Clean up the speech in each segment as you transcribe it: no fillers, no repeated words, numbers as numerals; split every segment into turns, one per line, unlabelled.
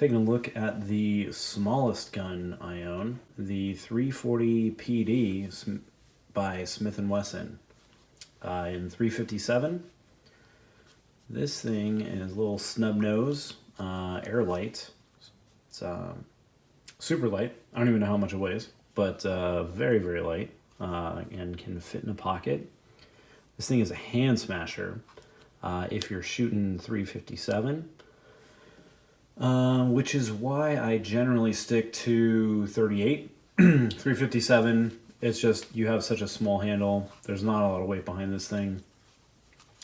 taking a look at the smallest gun I own, the 340PD by Smith Wesson in 357. This thing is a little snub nose, air light. It's super light. I don't even know how much it weighs, but very, very light and can fit in a pocket. This thing is a hand smasher if you're shooting 357. Which is why I generally stick to 38. 357, it's just, you have such a small handle. There's not a lot of weight behind this thing.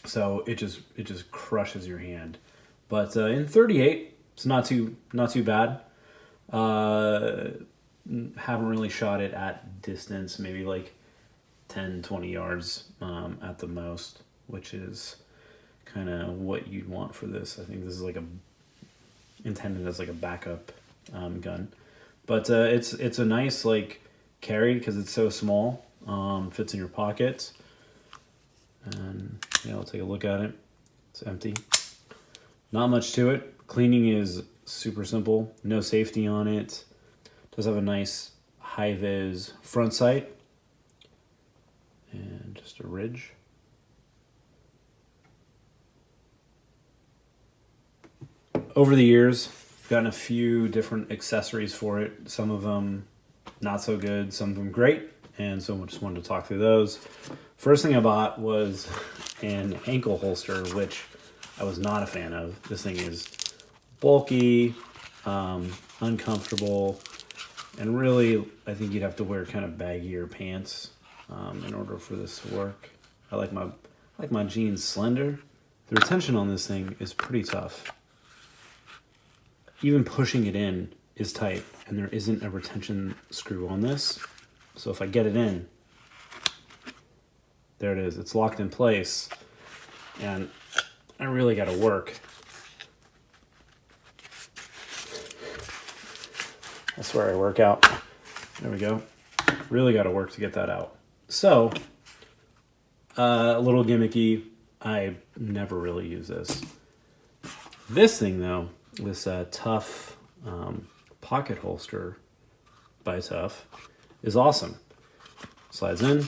So it just crushes your hand. But in 38, it's not too bad. Haven't really shot it at distance, maybe like 10, 20 yards at the most, which is kind of what you'd want for this. I think this is like intended as like a backup gun, but it's a nice like carry because it's so small. Fits in your pocket, and yeah, I'll take a look at it. It's empty. Not much to it. Cleaning is super simple. No safety on it. Does have a nice high vis front sight and just a ridge. Over the years, I've gotten a few different accessories for it. Some of them not so good, some of them great, and so I just wanted to talk through those. First thing I bought was an ankle holster, which I was not a fan of. This thing is bulky, uncomfortable, and really, I think you'd have to wear kind of baggier pants in order for this to work. I like my jeans slender. The retention on this thing is pretty tough. Even pushing it in is tight, and there isn't a retention screw on this. So if I get it in, there it is. It's locked in place, and I really got to work. That's where I work out. There we go. Really got to work to get that out. So, a little gimmicky. I never really use this. This thing, though, this Tuff pocket holster by Tuff is awesome. Slides in.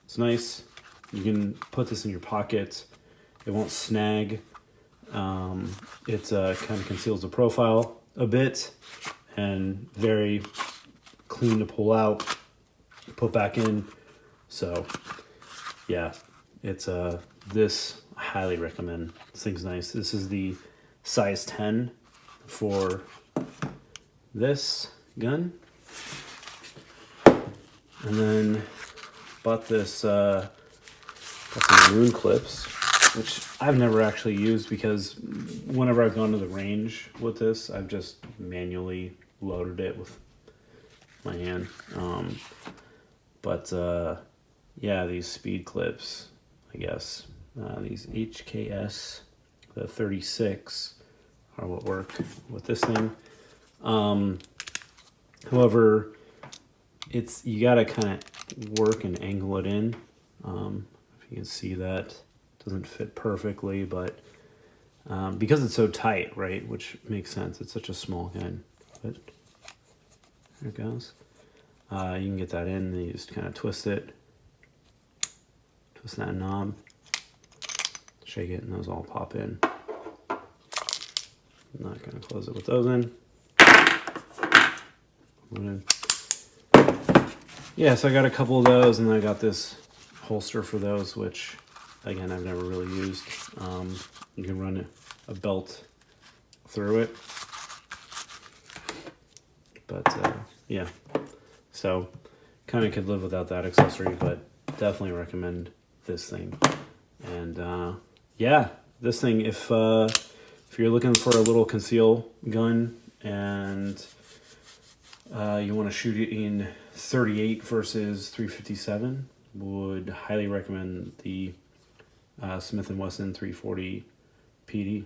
It's nice. You can put this in your pocket. It won't snag. It kind of conceals the profile a bit and very clean to pull out, put back in. So yeah, it's this I highly recommend. This thing's nice. This is the size 10 for this gun. And then bought this, got some rune clips, which I've never actually used because whenever I've gone to the range with this, I've just manually loaded it with my hand. Yeah, these speed clips, I guess, these HKS, the 36 are what work with this thing. However, you gotta kind of work and angle it in. If you can see that, it doesn't fit perfectly, but because it's so tight, right, which makes sense. It's such a small gun, but there it goes. You can get that in, and you just kind of twist it. Twist that knob, shake it, and those all pop in. I'm not going to close it with those in. Yeah, so I got a couple of those, and I got this holster for those, which, again, I've never really used. You can run a belt through it. But, yeah. So, kind of could live without that accessory, but definitely recommend this thing. And, yeah, this thing, if you're looking for a little conceal gun and you want to shoot it in 38 versus 357, would highly recommend the Smith & Wesson 340 PD.